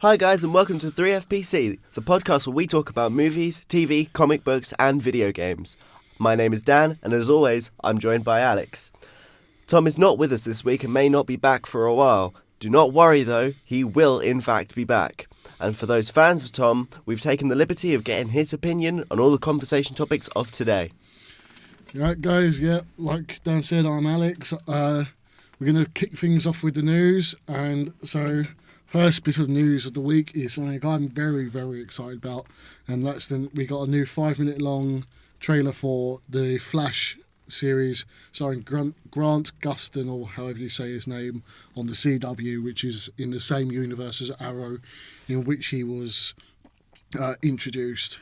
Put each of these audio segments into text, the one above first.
Hi guys and welcome to 3FPC, the podcast where we talk about movies, TV, comic books and video games. My name is Dan and as always, I'm joined by Alex. Tom is not with us this week and may not be back for a while. Do not worry though, he will in fact be back. And for those fans of Tom, we've taken the liberty of getting his opinion on all the conversation topics of today. Right guys, like Dan said, I'm Alex. We're going to kick things off with the news, and so first bit of news of the week is something I'm very, very excited about, and that's we got a new 5-minute long trailer for the Flash series starring Grant Gustin, or however you say his name, on the CW, which is in the same universe as Arrow, in which he was introduced.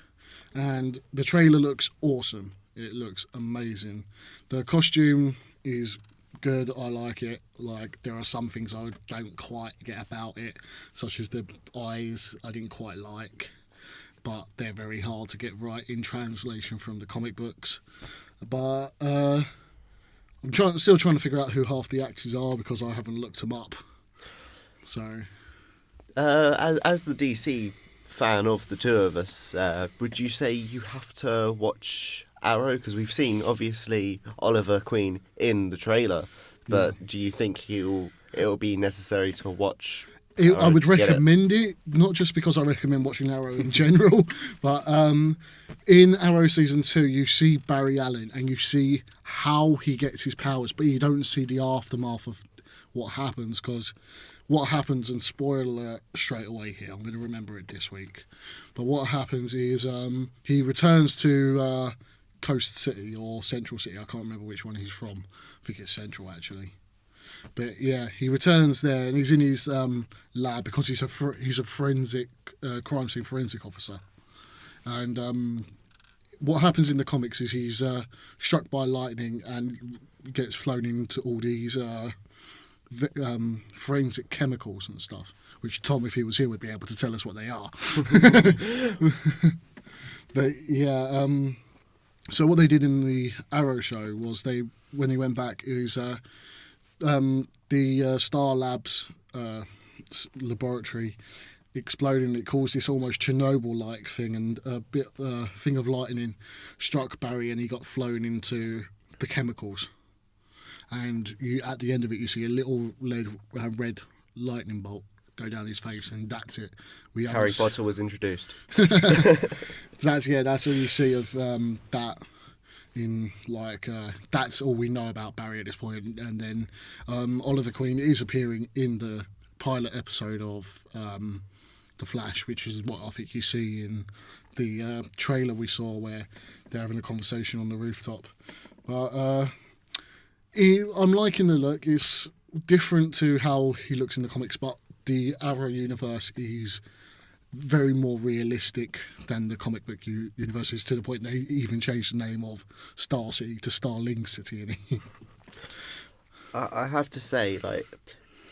And the trailer looks awesome. It looks amazing. The costume is good. I like it. Like, there are some things I don't quite get about it, such as the eyes I didn't quite like, but they're very hard to get right in translation from the comic books. But I'm still trying to figure out who half the actors are because I haven't looked them up. So, as the DC fan of the two of us, would you say you have to watch Arrow? Because we've seen, obviously, Oliver Queen in the trailer, but do you think it'll be necessary to watch Arrow? I would recommend it, not just because I recommend watching Arrow in general, but in Arrow Season 2, you see Barry Allen and you see how he gets his powers, but you don't see the aftermath of what happens, because what happens, and spoiler alert straight away here, I'm going to remember it this week, but what happens is he returns to Coast City or Central City. I can't remember which one he's from. I think it's Central, actually. But yeah, he returns there and he's in his lab because he's a forensic crime scene forensic officer. And what happens in the comics is he's struck by lightning and gets flown into all these forensic chemicals and stuff, which Tom, if he was here, would be able to tell us what they are. But yeah, so what they did in the Arrow show was when he went back, it was the Star Labs laboratory exploding. It caused this almost Chernobyl-like thing, and a thing of lightning struck Barry, and he got flown into the chemicals. And at the end of it, you see a little red lightning bolt go down his face, and that's it. Harry Potter was introduced. That's all you see of that. In that's all we know about Barry at this point. And then Oliver Queen is appearing in the pilot episode of The Flash, which is what I think you see in the trailer we saw, where they're having a conversation on the rooftop. But I'm liking the look. It's different to how he looks in the comics, but the Arrow universe is very more realistic than the comic book universe is, to the point they even changed the name of Star City to Starling City. I have to say,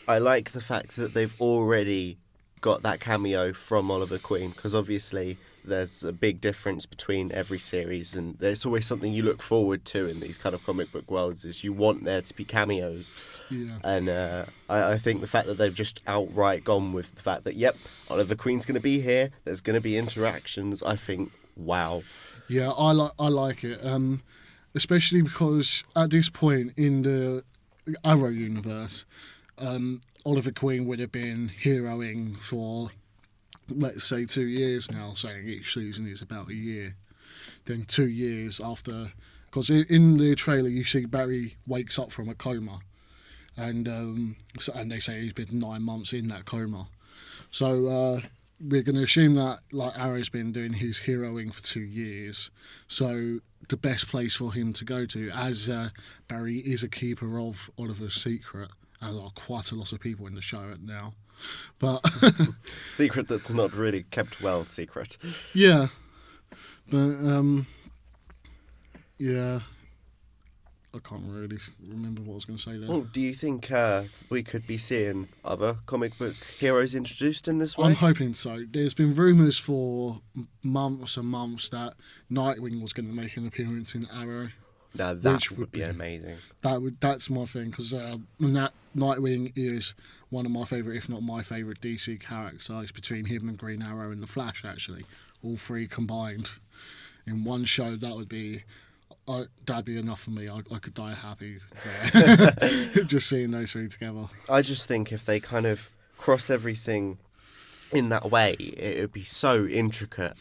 I like the fact that they've already got that cameo from Oliver Queen, because obviously there's a big difference between every series, and there's always something you look forward to in these kind of comic book worlds, is you want there to be cameos. Yeah. And I think the fact that they've just outright gone with the fact that, yep, Oliver Queen's going to be here, there's going to be interactions, I think, wow. Yeah, I like it, especially because at this point in the Arrow universe, Oliver Queen would have been heroing for, let's say, 2 years now, saying each season is about a year. Then 2 years after, because in the trailer you see Barry wakes up from a coma, and they say he's been 9 months in that coma. So we're going to assume that Arrow's been doing his heroing for 2 years. So the best place for him to go to, as Barry is a keeper of Oliver's secret, as are quite a lot of people in the show now. But secret that's not really kept well secret. Yeah. But yeah, I can't really remember what I was going to say there. Well, do you think we could be seeing other comic book heroes introduced in this way? I'm hoping so. There's been rumours for months and months that Nightwing was going to make an appearance in Arrow. Now that would be amazing. That's my thing, because that Nightwing is one of my favourite, if not my favourite, DC characters. Between him and Green Arrow and the Flash, actually, all three combined in one show, that'd be enough for me. I could die happy there. Just seeing those three together. I just think if they kind of cross everything in that way, it would be so intricate,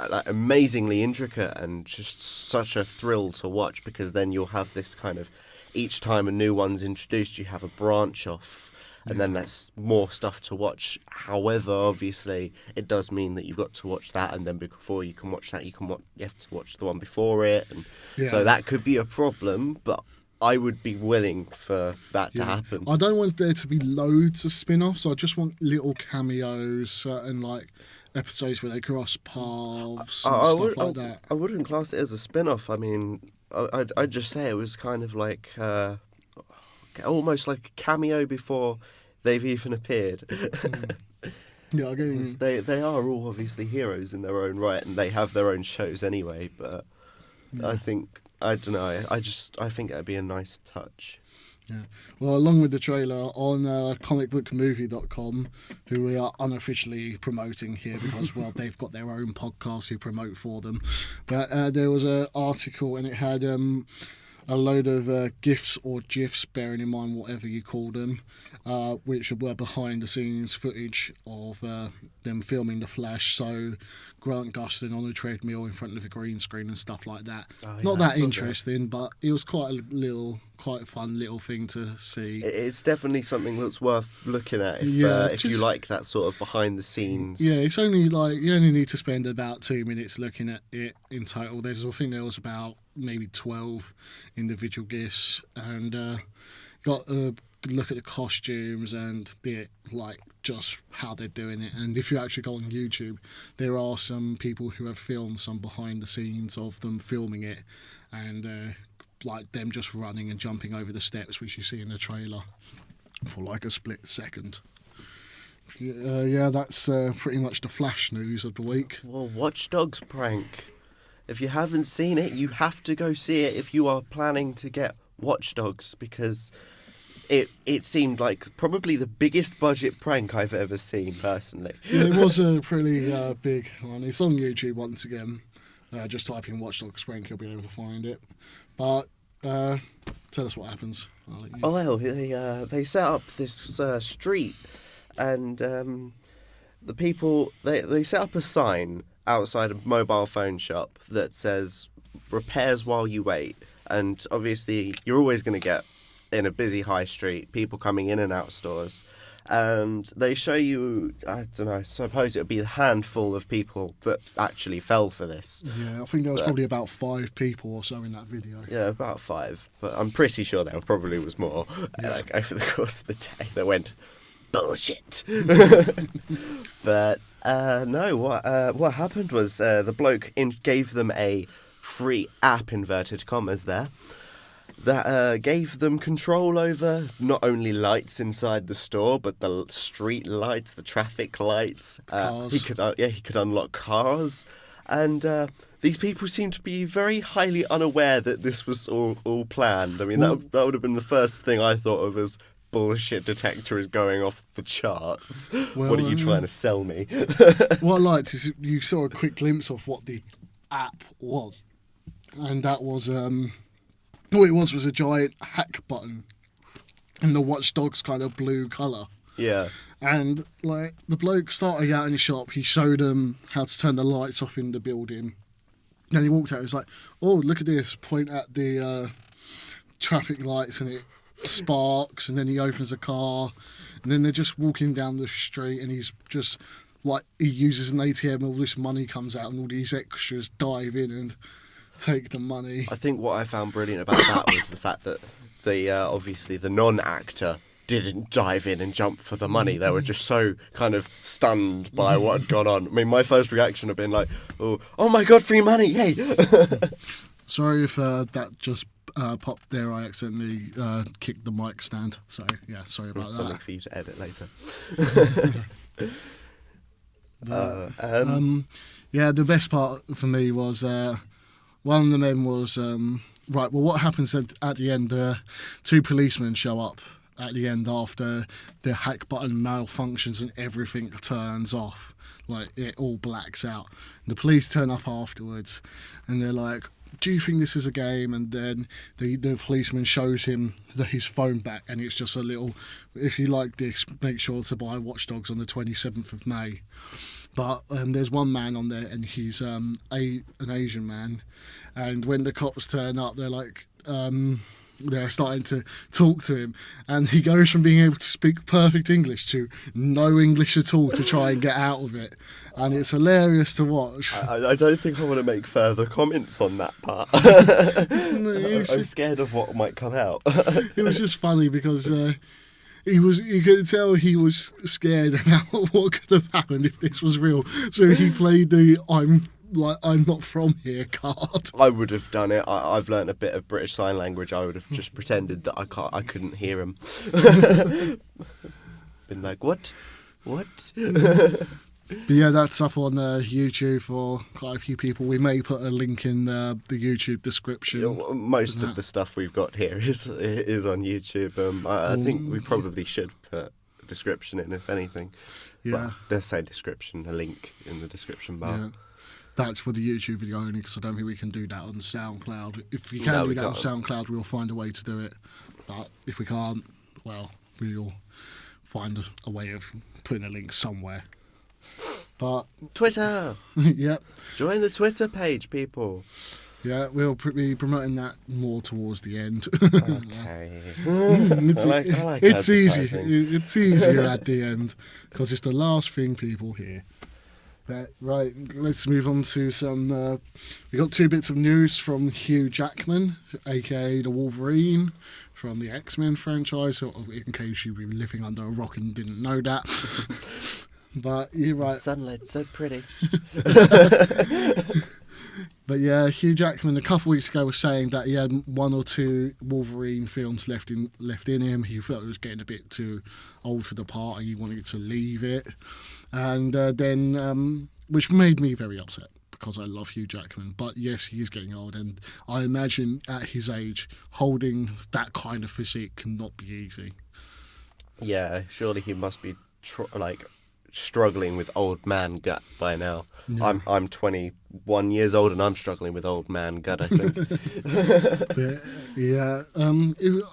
like amazingly intricate, and just such a thrill to watch, because then you'll have this kind of, each time a new one's introduced, you have a branch off, and then that's more stuff to watch. However, obviously, it does mean that you've got to watch that, and then before you can watch that, you have to watch the one before it, and so that could be a problem. But I would be willing for that to happen. I don't want there to be loads of spin-offs. I just want little cameos and like episodes where they cross paths and stuff like that. I wouldn't class it as a spin-off. I mean, I'd just say it was kind of like almost like a cameo before they've even appeared. Yeah, I get they are all obviously heroes in their own right, and they have their own shows anyway. But I don't know. I think it'd be a nice touch. Yeah. Well, along with the trailer on comicbookmovie.com, who we are unofficially promoting here because, well, they've got their own podcast who promote for them. But there was an article, and it had a load of GIFs or GIFs, bearing in mind whatever you call them, which were behind the scenes footage of them filming The Flash. So Grant Gustin on a treadmill in front of a green screen and stuff like that. Not that interesting, but it was quite a fun little thing to see. It's definitely something that's worth looking at if you like that sort of behind the scenes. Yeah, it's only like you only need to spend about 2 minutes looking at it in total. I think there was about maybe 12 individual GIFs, and got a look at the costumes and just how they're doing it. And if you actually go on YouTube, there are some people who have filmed some behind the scenes of them filming it, and like them just running and jumping over the steps, which you see in the trailer for like a split second. That's pretty much the Flash news of the week. Well, Watch Dogs prank. If you haven't seen it, you have to go see it if you are planning to get Watch Dogs, because it seemed like probably the biggest budget prank I've ever seen, personally. Yeah, it was a pretty big one. It's on YouTube once again. Just type in Watch Dogs prank, you'll be able to find it. But tell us what happens. Well, they set up this street, and the people they set up a sign outside a mobile phone shop that says repairs while you wait. And obviously you're always going to get, in a busy high street, people coming in and out of stores, and they show you, I don't know, I suppose it would be a handful of people that actually fell for this. Yeah, I think there was probably about 5 people or so in that video. Yeah, about 5, but I'm pretty sure there probably was more over the course of the day that went bullshit. But no, what happened was the bloke gave them a free app, inverted commas there, that gave them control over not only lights inside the store, but the street lights, the traffic lights. Cars. He could unlock cars, and these people seem to be very highly unaware that this was all planned. I mean, that would have been the first thing I thought of as bullshit detector is going off the charts. Well, what are you trying to sell me? What I liked is you saw a quick glimpse of what the app was, and that was all it was a giant hack button in the Watch Dogs kind of blue colour. Yeah. And like the bloke started out in the shop, he showed them how to turn the lights off in the building. Then he walked out, he was like, oh, look at this, point at the traffic lights and it sparks, and then he opens a car, and then they're just walking down the street, and he's just like, he uses an ATM, all this money comes out, and all these extras dive in and take the money. I think what I found brilliant about that was the fact that obviously the non-actor didn't dive in and jump for the money. They were just so kind of stunned by what had gone on. I mean, my first reaction had been like, oh my god, free money, yay! Sorry if that just popped there. I accidentally kicked the mic stand. So, yeah, sorry about that. Something for you to edit later. Yeah, the best part for me was one of the men was Right, well, what happens at the end, two policemen show up at the end after the hack button malfunctions and everything turns off. Like, it all blacks out. The police turn up afterwards, and they're like, do you think this is a game? And then the policeman shows him his phone back, and it's just a little, if you like this, make sure to buy Watch Dogs on the 27th of May. But there's one man on there, and he's an Asian man. And when the cops turn up, they're like, they're starting to talk to him. And he goes from being able to speak perfect English to no English at all to try and get out of it. And it's hilarious to watch. I don't think I want to make further comments on that part. I'm scared of what might come out. It was just funny because you could tell he was scared about what could have happened if this was real. So he played the I'm not from here card. I would have done it. I've learnt a bit of British Sign Language. I would have just pretended that I couldn't hear him. Been like, what? But yeah, that's up on YouTube for quite a few people. We may put a link in the YouTube description. Most of the stuff we've got here is on YouTube. I think we probably should put a description in, if anything. Yeah. Well, let's say description, a link in the description bar. Yeah. That's for the YouTube video only, because I don't think we can do that on SoundCloud. If we can do that on SoundCloud, we'll find a way to do it. But if we can't, well, we'll find a way of putting a link somewhere. But Twitter. Yep. Join the Twitter page, people. Yeah, we'll be promoting that more towards the end. Okay. It's easy. It's easier at the end because it's the last thing people hear. But, right, let's move on to some. We got two bits of news from Hugh Jackman, aka the Wolverine, from the X-Men franchise. In case you've been living under a rock and didn't know that. But you're right. Sunlight's so pretty. But yeah, Hugh Jackman a couple of weeks ago was saying that he had one or two Wolverine films left in him. He felt it was getting a bit too old for the part and he wanted to leave it. And then, which made me very upset because I love Hugh Jackman. But yes, he is getting old, and I imagine at his age, holding that kind of physique cannot be easy. Yeah, surely he must be struggling with old man gut by now. Yeah. I'm 21 years old and I'm struggling with old man gut, I think. But, yeah,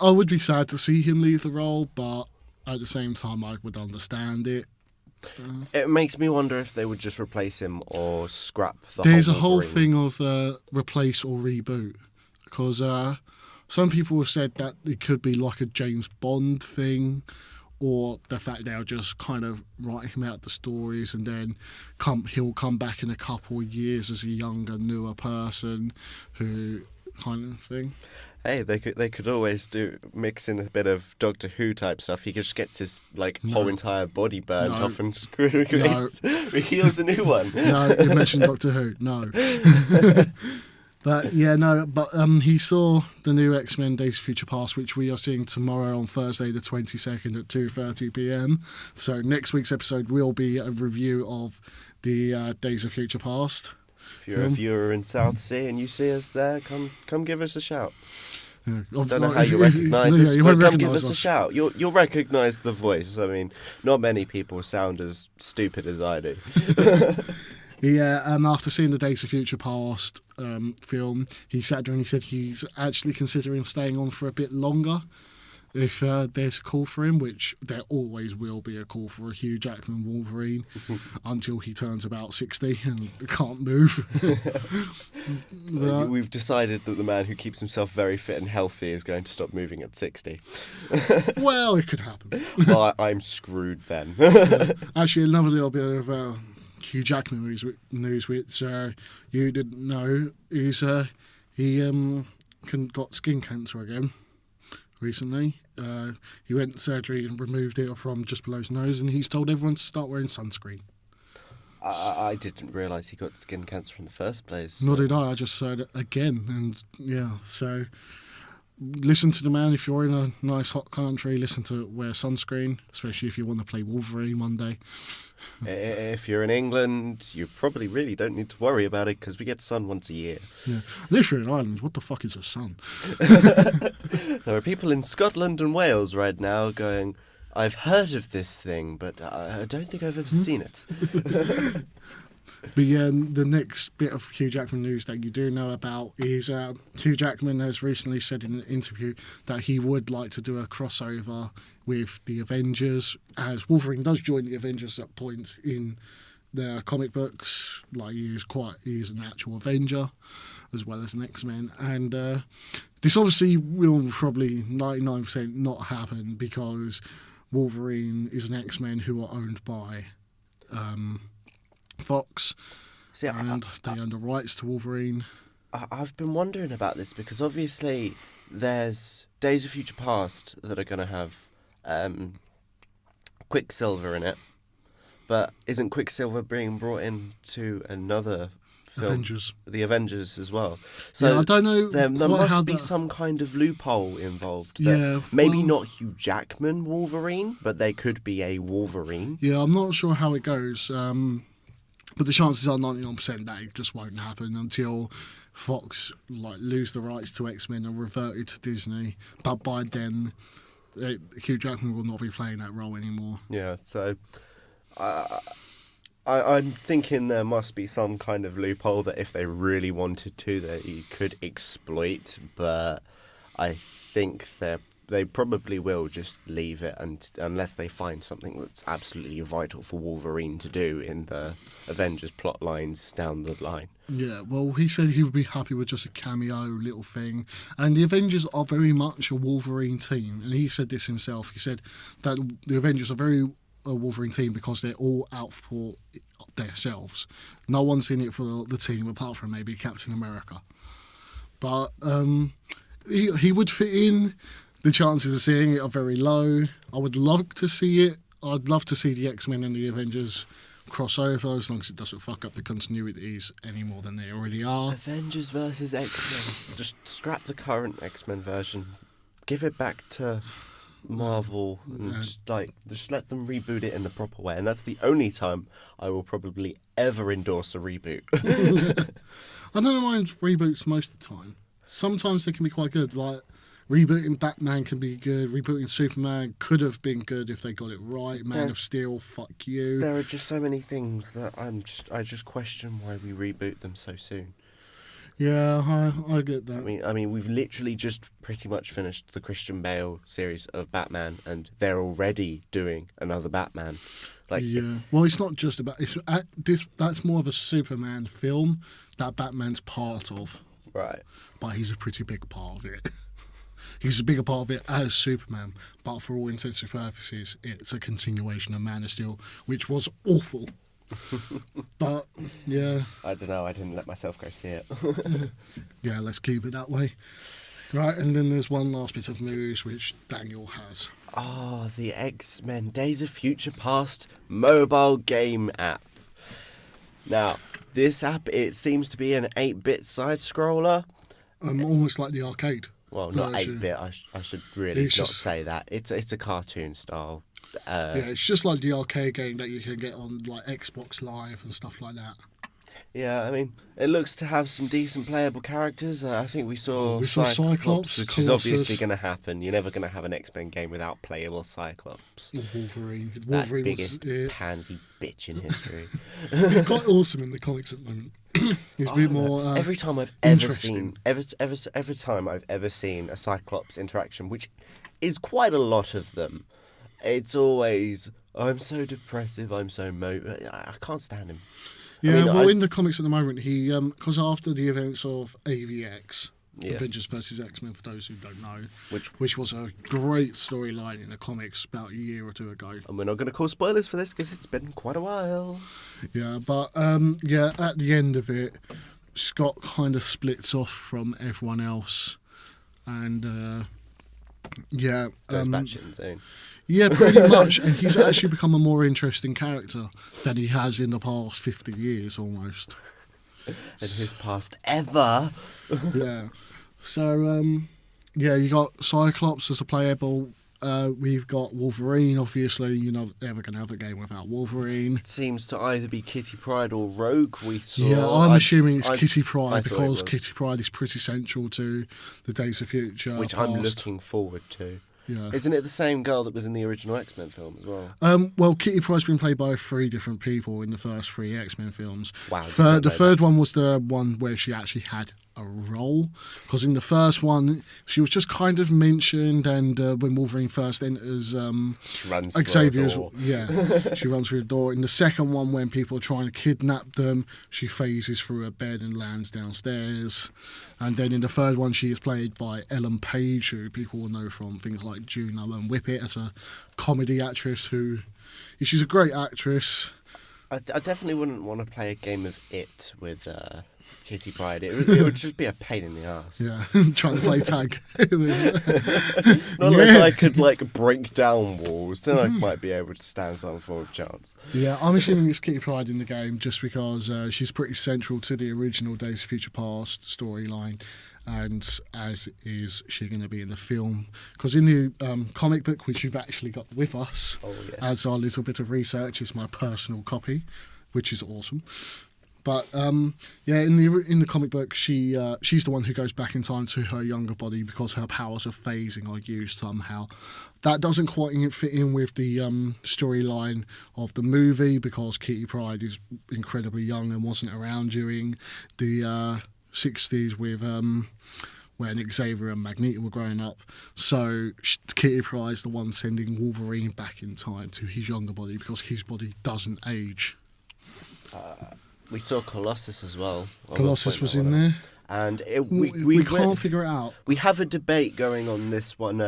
I would be sad to see him leave the role, but at the same time I would understand it. It makes me wonder if they would just replace him or scrap the There's a whole whole thing of replace or reboot, because some people have said that it could be like a James Bond thing, or the fact they'll just kind of write him out the stories and then he'll come back in a couple of years as a younger, newer person who kind of thing. Hey, they could always mix in a bit of Doctor Who type stuff. He just gets his whole entire body burned off and heals a new one. No, you mentioned Doctor Who. No. But yeah, no. But he saw the new X-Men: Days of Future Past, which we are seeing tomorrow on Thursday, the 22nd at 2:30 p.m. So next week's episode will be a review of the Days of Future Past. If you're a viewer in Southsea and you see us there, come give us a shout. Yeah. I don't know how you recognise us, but come give us a shout. You'll recognise the voice. I mean, not many people sound as stupid as I do. Yeah, and after seeing the Days of Future Past film, he sat there and he said he's actually considering staying on for a bit longer if there's a call for him, which there always will be a call for a Hugh Jackman Wolverine until he turns about 60 and can't move. We've decided that the man who keeps himself very fit and healthy is going to stop moving at 60. Well, it could happen. Well, I'm screwed then. Actually, another little bit of Hugh Jackman news which you didn't know is he got skin cancer again recently. He went to surgery and removed it from just below his nose, and he's told everyone to start wearing sunscreen. I didn't realise he got skin cancer in the first place. Nor did I just heard it again, and yeah, so listen to the man. If you're in a nice hot country, listen to it, wear sunscreen, especially if you want to play Wolverine one day. If you're in England, you probably really don't need to worry about it because we get sun once a year. Yeah. And if you're in Ireland, what the fuck is a sun? There are people in Scotland and Wales right now going, I've heard of this thing, but I don't think I've ever seen it. But yeah, the next bit of Hugh Jackman news that you do know about is Hugh Jackman has recently said in an interview that he would like to do a crossover with the Avengers, as Wolverine does join the Avengers at points in their comic books. Like he is an actual Avenger as well as an X-Men, and this obviously will probably 99% not happen because Wolverine is an X-Men who are owned by Fox, and they own the rights to Wolverine. I've been wondering about this because obviously there's Days of Future Past that are going to have Quicksilver in it, but isn't Quicksilver being brought into another film? Avengers. The Avengers as well. So yeah, I don't know. There must be some kind of loophole involved. Maybe not Hugh Jackman Wolverine, but there could be a Wolverine. Yeah, I'm not sure how it goes. But the chances are 99% that it just won't happen until Fox lose the rights to X-Men and revert it to Disney. But by then, Hugh Jackman will not be playing that role anymore. Yeah, so I'm thinking there must be some kind of loophole that if they really wanted to, that you could exploit. But I think they probably will just leave it unless they find something that's absolutely vital for Wolverine to do in the Avengers plot lines down the line. Yeah, well, he said he would be happy with just a cameo little thing. And the Avengers are very much a Wolverine team. And he said this himself. He said that the Avengers are very a Wolverine team because they're all out for themselves. No one's in it for the team apart from maybe Captain America. But he would fit in. The chances of seeing it are very low. I would love to see it. I'd love to see the X-Men and the Avengers cross over as long as it doesn't fuck up the continuities any more than they already are. Avengers versus X-Men. Just scrap the current X-Men version. Give it back to Marvel and just let them reboot it in the proper way. And that's the only time I will probably ever endorse a reboot. I don't mind reboots most of the time. Sometimes they can be quite good. Like rebooting Batman can be good. Rebooting Superman could have been good if they got it right. Man of Steel, fuck you. There are just so many things that I just question why we reboot them so soon. Yeah, I get that. I mean, we've literally just pretty much finished the Christian Bale series of Batman, and they're already doing another Batman. Well, it's not just about that's more of a Superman film that Batman's part of. Right. But he's a pretty big part of it. He's a bigger part of it as Superman, but for all intents and purposes, it's a continuation of Man of Steel, which was awful. But, yeah. I don't know, I didn't let myself go see it. Yeah, let's keep it that way. Right, and then there's one last bit of news which Daniel has. The X-Men Days of Future Past mobile game app. Now, this app, it seems to be an 8-bit side-scroller. Almost like the arcade. Well, not 8-bit, I should really not say that. It's a cartoon style. Yeah, it's just like the arcade game that you can get on like Xbox Live and stuff like that. Yeah, I mean, it looks to have some decent playable characters. I think we saw Cyclops, which is obviously going to happen. You're never going to have an X-Men game without playable Cyclops. Or Wolverine. That biggest pansy bitch in history. He's quite awesome in the comics at the moment. He's a bit more every time I've ever seen every time I've ever seen a Cyclops interaction, which is quite a lot of them, it's always I'm so depressive, I'm so I can't stand him. Yeah, in the comics at the moment, he because after the events of AVX, Avengers vs X-Men, for those who don't know, which was a great storyline in the comics about a year or two ago. And we're not going to cause spoilers for this because it's been quite a while. Yeah, but at the end of it, Scott kind of splits off from everyone else, and goes batshit insane. Yeah, pretty much, and he's actually become a more interesting character than he has in the past 50 years almost. In his past ever. Yeah. So, Yeah, you got Cyclops as a playable. We've got Wolverine, obviously. You're not ever going to have a game without Wolverine. It seems to either be Kitty Pryde or Rogue. We saw. Yeah, I'm assuming it's Kitty I Pryde thought it because was. Kitty Pryde is pretty central to the Days of Future. Which past. I'm looking forward to. Yeah. Isn't it the same girl that was in the original X-Men film as well? Well, Kitty Pryde's been played by 3 different people in the first 3 X-Men films. Wow. The third one was the one where she actually had a role, because in the first one she was just kind of mentioned, and when Wolverine first enters, She runs Xavier's, through a door. yeah, she runs through the door. In the second one, when people are trying to kidnap them, she phases through a bed and lands downstairs. And then in the third one, she is played by Ellen Page, who people will know from things like Juno and Whip It, as a comedy actress she's a great actress. I definitely wouldn't want to play a game of It with Kitty Pryde. It would just be a pain in the ass. Yeah, trying to play tag. Not unless I could break down walls, then I might be able to stand some form of chance. Yeah, I'm assuming it's Kitty Pryde in the game just because she's pretty central to the original Days of Future Past storyline, and as is she going to be in the film. Because in the comic book, which you've actually got with us, as our little bit of research, is my personal copy, which is awesome. But in the comic book, she's the one who goes back in time to her younger body because her powers of phasing are used somehow. That doesn't quite fit in with the storyline of the movie, because Kitty Pryde is incredibly young and wasn't around during the 60s with when Xavier and Magneto were growing up. So Kitty Pryde's the one sending Wolverine back in time to his younger body because his body doesn't age. We saw Colossus as well. Colossus was in there. And we can't figure it out. We have a debate going on this one.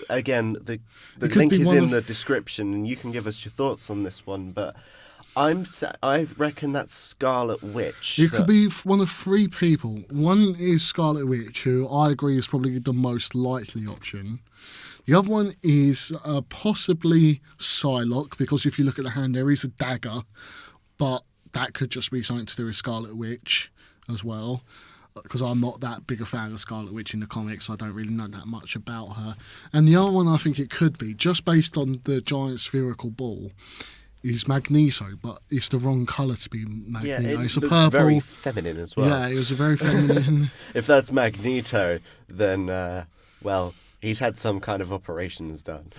Again, the could link be is one in of- the description, and you can give us your thoughts on this one. But I reckon that's Scarlet Witch. It could be one of 3 people. One is Scarlet Witch, who I agree is probably the most likely option. The other one is possibly Psylocke, because if you look at the hand, there is a dagger, but that could just be something to do with Scarlet Witch as well, because I'm not that big a fan of Scarlet Witch in the comics. I don't really know that much about her. And the other one I think it could be, just based on the giant spherical ball, is Magneto, but it's the wrong colour to be Magneto. Yeah, it's a looked purple. very feminine as well. Yeah, it was a very feminine. If that's Magneto, then he's had some kind of operations done.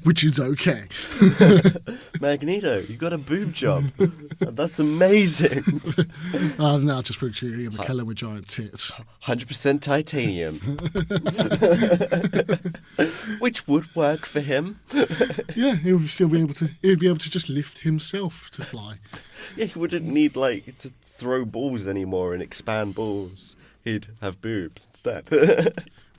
Which is okay. Magneto, you got a boob job. That's amazing. Now just picture Ian McKellen with giant tits. 100% titanium. Which would work for him. Yeah, he would still be able to. He'd be able to just lift himself to fly. Yeah, he wouldn't need to throw balls anymore and expand balls. He'd have boobs instead.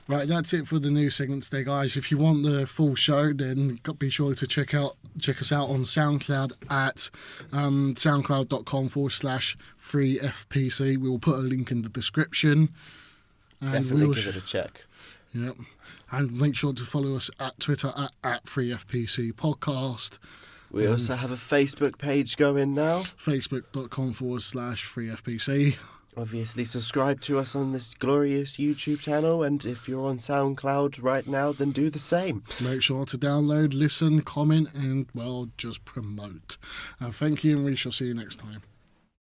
Right, that's it for the news segment today, guys. If you want the full show, then be sure to check us out on SoundCloud at soundcloud.com/freefpc. We will put a link in the description. And Definitely give it a check. Yep. And make sure to follow us at Twitter at FreeFPC Podcast. We also have a Facebook page going now. Facebook.com/FreeFPC. Obviously, subscribe to us on this glorious YouTube channel, and if you're on SoundCloud right now, then do the same. Make sure to download, listen, comment, and, just promote. Thank you, and we shall see you next time.